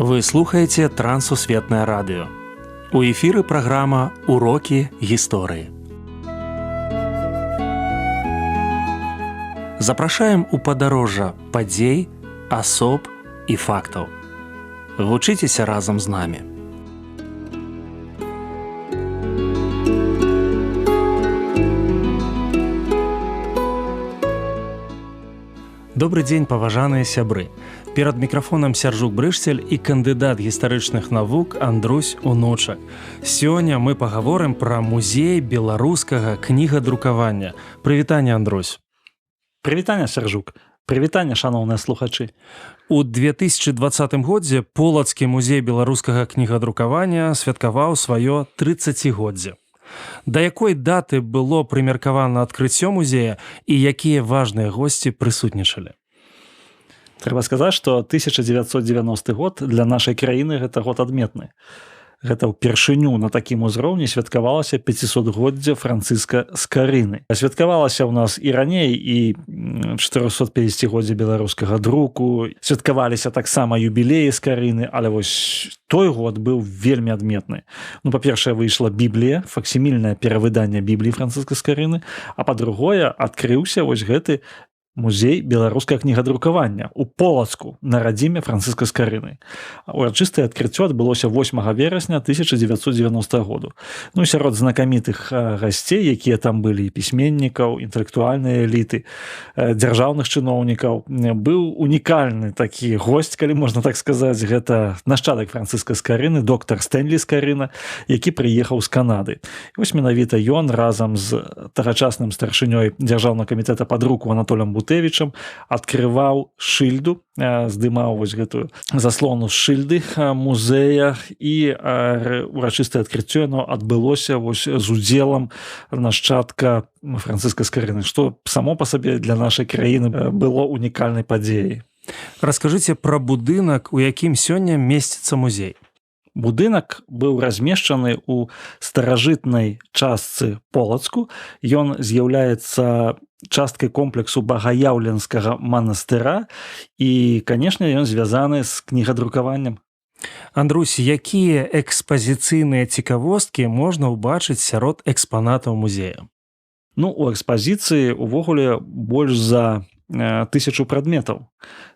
Вы слухаеце Трансусветнае радыё. У эфіры праграма «Урокі гісторыі». Запрашаем у падарожжа падзей, асоб і фактаў. Вучыцеся разам з намі. Добры дзень, паважаныя сябры. Перад мікрафонам Сяржук Брышцель і кандыдат гістарычных навук Андрусь Унучак. Сёння мы пагаворым пра музей беларускага кнігадрукавання. Прывітанне, Андрусь. Прывітанне, Сяржук. Прывітанне, шаноўныя слухачы. У 2020 годзе Полацкі музей беларускага кнігадрукавання святкаваў сваё 30-годдзе. Да якой даты было прымеркавана адкрыццё музея і якія важныя госці прысутнічалі? Трэба сказаць, што 1990 год для нашай краіны гэта год адметны. Гэта ўпершыню на такім узроўні святкавалася 500-годдзе Францыска Скарыны. Святкавалася ў нас і раней, і 450-годдзе беларускага друку. Святкаваліся таксама юбілеі Скарыны, але вось той год быў вельмі адметны. Па-першае, выйшла Біблія, факсімільнае перавыданне Бібліі Францыска Скарыны, а па-другое, адкрыўся вось гэты музей беларускага кнігадрукавання у Полацку на радзіме Францыска Скарыны. Урачыстае адкрыццё адбылося 8 верасня 1990 году. Сярод знакамітых гасцей, якія там былі, пісьменнікаў, інтэлектуальныя эліты, дзяржаўных чыноўнікаў, быў унікальны такі госць, калі можна так сказаць, гэта нашчадак Францыска Скарыны, доктар Стэнлі Скарына, які прыехаў з Канады. І вось менавіта ён разам з тагачасным старшынёй дзяржаўнага камітэта па друку Анатолем Бутэвічам адкрываў шыльду, здымаў вось гэтую заслону з шыльды музея, і урачыстае адкрыццё адбылося вось з удзелам нашчадка Францыска Скарыны, што само па сабе для нашай краіны было унікальнай падзеяй. Раскажыце пра будынак, у якім сёння месціцца музей. Будынак быў размешчаны ў старажытнай частцы Полацку. Ён з'яўляецца часткай комплексу Багаяўленскага манастыра і, канешне, ён звязаны з кнігадрукаваннем. Андрусь, якія экспазіцыйныя цікавосткі можна ўбачыць сярод экспанатаў музея? У экспазіцыі ўвогуле больш за 1000 прадметаў.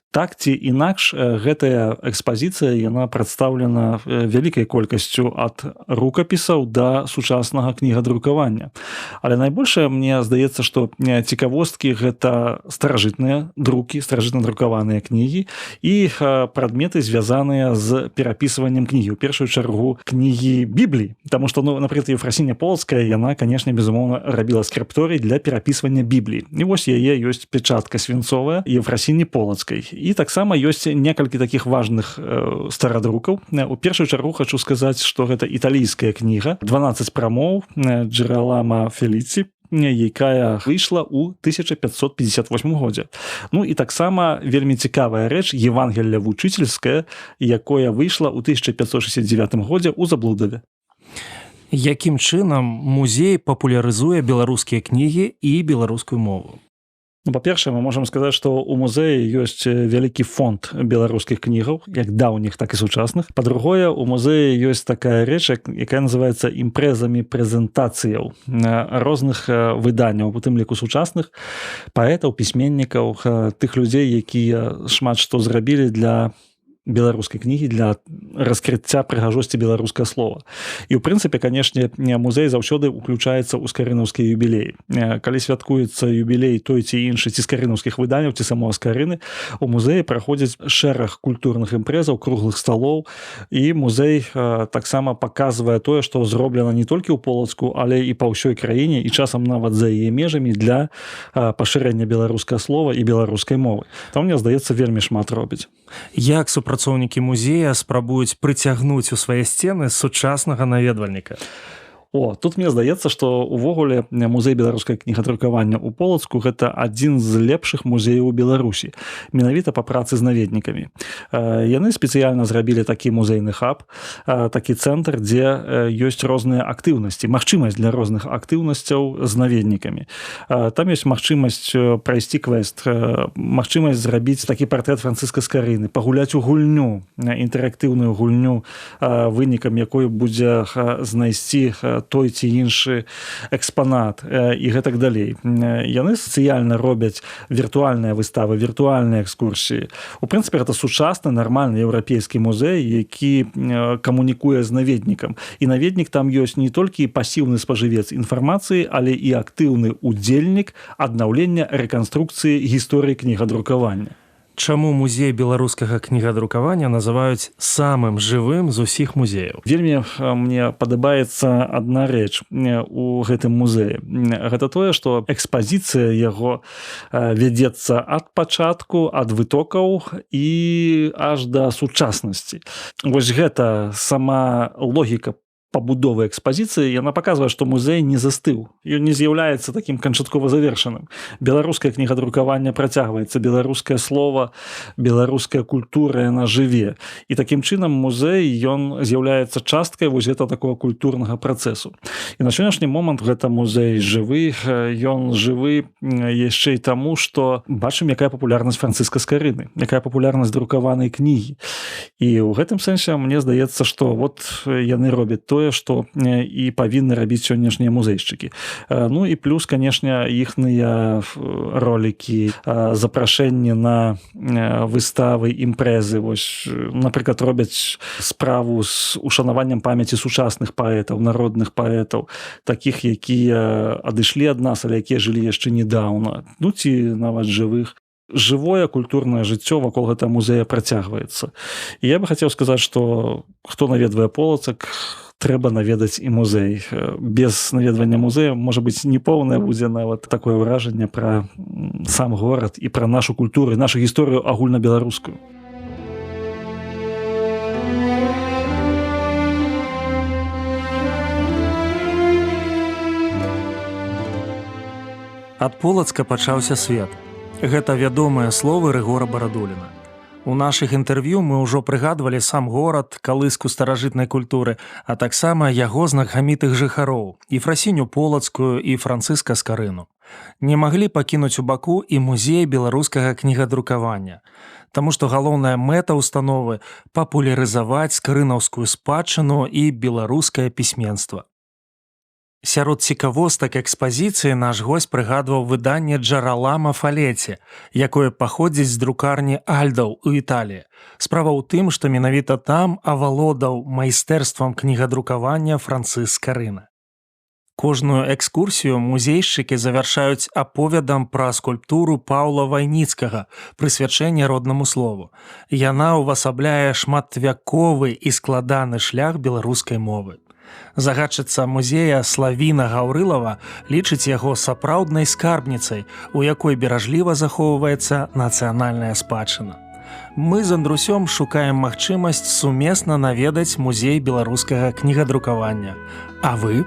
Так ці інакш, гэтая экспазіцыя, яна прадстаўлена вялікай колькасцю ад рукапісаў да сучаснага кнігадрукавання. Але найбольшае, мне здаецца, што цікавосткі гэта старажытныя друкі, старажытна друкаваныя кнігі і прадметы, звязаныя з перапісваннем кнігі. У першую чаргу кнігі Бібліі, таму што, напрыклад, Ефрасіня Полацкая, яна, канешне, безумоўна, рабіла скрыпторый для перапісвання Бібліі. І вось яе ёсць печатка свінцовая Ефрасіні Полацкай. І таксама ёсць некалькі такіх важных старадрукаў. У першую чаргу хочу сказаць, што гэта італійская кніга, 12 прамоў Джералама Феліці, якая выйшла ў 1558 годзе. І таксама вельмі цікавая рэч, Евангелле вучыцельскае, якое выйшла ў 1569 годзе ў Заблудаве. Якім чынам музей папулярызуе беларускія кнігі і беларускую мову? Па-першае, мы можам сказаць, што ў музеі ёсць вялікі фонд беларускіх кнігаў, як даўніх, так і сучасных. Па-другое, у музеі ёсць такая рэч, якая называецца імпрэзамі прэзентацыяў розных выданняў, у тым ліку сучасных паэтаў, пісьменнікаў, тых людзей, якія шмат што зрабілі для беларускай кнігі, для раскрыцця прыгажосці беларускага слова. І, ў прынцыпе, канешне, музей заўсёды ўключаецца ў скарынаўскія юбілеі. Калі святкуецца юбілей той ці іншы ці скарынаўскіх выданняў, ці самого Скарыны, у музеі праходзіць шэраг культурных імпрэзаў, круглых сталоў, і музей таксама паказвае тое, што зроблена не толькі ў Полацку, але і па ўсёй краіне, і часам нават за яе межамі для пашырэння беларускага слова і беларускай мовы. Там, мне здаецца, вельмі шмат робіць. Як супрацоўнікі музея спрабуюць прыцягнуць у свае сцены сучаснага наведвальніка? Тут мне здаецца, што увогуле музей беларускай кнігадрукавання ў Полацку гэта адзін з лепшых музеяў у Беларусі, менавіта па працы з наведнікамі. Яны спецыяльна зрабілі такі музейны хаб, такі цэнтр, дзе ёсць розныя актыўнасці, магчымасць для розных актыўнасцяў з наведнікамі. Там ёсць магчымасць прайсці квест, магчымасць зрабіць такі партрэт Францыска Скарыны, пагуляць у гульню, інтэрактыўную гульню, вынікам якой будзе знайсці той ці іншы экспанат і гэтак далей. Яны сацыяльна робяць віртуальныя выставы, віртуальныя экскурсіі. У прынцыпе, гэта сучасны, нармальны еўрапейскі музей, які камунікуе з наведнікам. І наведнік там ёсць не толькі пасіўны спажывец інфармацыі, але і актыўны удзельнік аднаўлення рэканструкцыі гісторыі кнігадрукавання. Чаму музей беларускага кнігадрукавання называюць самым жывым з усіх музеяў? Вельмі мне падабаецца адна рэч у гэтым музеі. Гэта тое, што экспазіцыя яго вядзецца ад пачатку, ад вытокаў і аж да сучаснасці. Вось гэта сама логіка пабудовы экспазіцыі, яна паказвае, што музей не застыў. Ён не з'яўляецца такім канчаткова завершаным. Беларускае кнігадрукаванне працягваецца, беларускае слова, беларуская культура, яна жыве. І такім чынам музей, ён з'яўляецца часткай вось гэта такого культурнага працэсу. І на сённяшні момант гэта музей жывы, ён жывы яшчэ і таму, што бачым, якая папулярнасць Францыска Скарыны, якая папулярнасць друкаванай кнігі. І ў гэтым сэнсе мне здаецца, што яны робяць тое, што і павінны рабіць сённяшнія музейшчыкі. Ну і плюс, канешне, іхныя ролікі, запрашэнні на выставы, імпрэзы. Вось, напрыклад, робяць справу з ушанаваннем памяці сучасных паэтаў, народных паэтаў, такіх, якія адышлі ад нас, але якія жылі яшчэ недаўна, ну ці нават жывых. Жывое культурнае жыццё вакол гэтага музея працягваецца. І я бы хацеў сказаць, што хто наведвае Полацак, трэба наведаць і музей. Без наведвання музея, можа быць, непоўнае будзе нават такое ўражанне пра сам горад і пра нашу культуру, нашу гісторыю агульнабеларускую. Ад Полацка пачаўся свет. Гэта вядомыя словы Рыгора Барадуліна. У нашых інтэрв'ю мы ўжо прыгадвалі сам горад, калыску старажытнай культуры, а таксама яго знакамітых жыхароў, і Фрасіню Полацкую, і Францыска Скарыну. Не маглі пакінуць у баку і музей беларускага кнігадрукавання, таму што галоўная мэта ўстановы – папулярызаваць скарынаўскую спадчыну і беларускае пісьменства. Сярод цікавостак экспазіцыі наш госць прыгадваў выданне Джаралама Фалеці, якое паходзіць з друкарні Альдаў у Італіі. Справа ў тым, што менавіта там авалодаў майстэрствам кнігадрукавання Францыск Скарына. Кожную экскурсію музейшчыкі завяршаюць аповедам пра скульптуру Паўла Вайніцкага, прысвячэнне роднаму слову. Яна ўвасабляе шматвяковы і складаны шлях беларускай мовы. Загадчыца музея Славіна Гаўрылава лічыць яго сапраўднай скарбніцай, у якой беражліва захоўваецца нацыянальная спадчына. Мы з Андрусём шукаем магчымасць сумесна наведаць музей беларускага кнігадрукавання. А вы?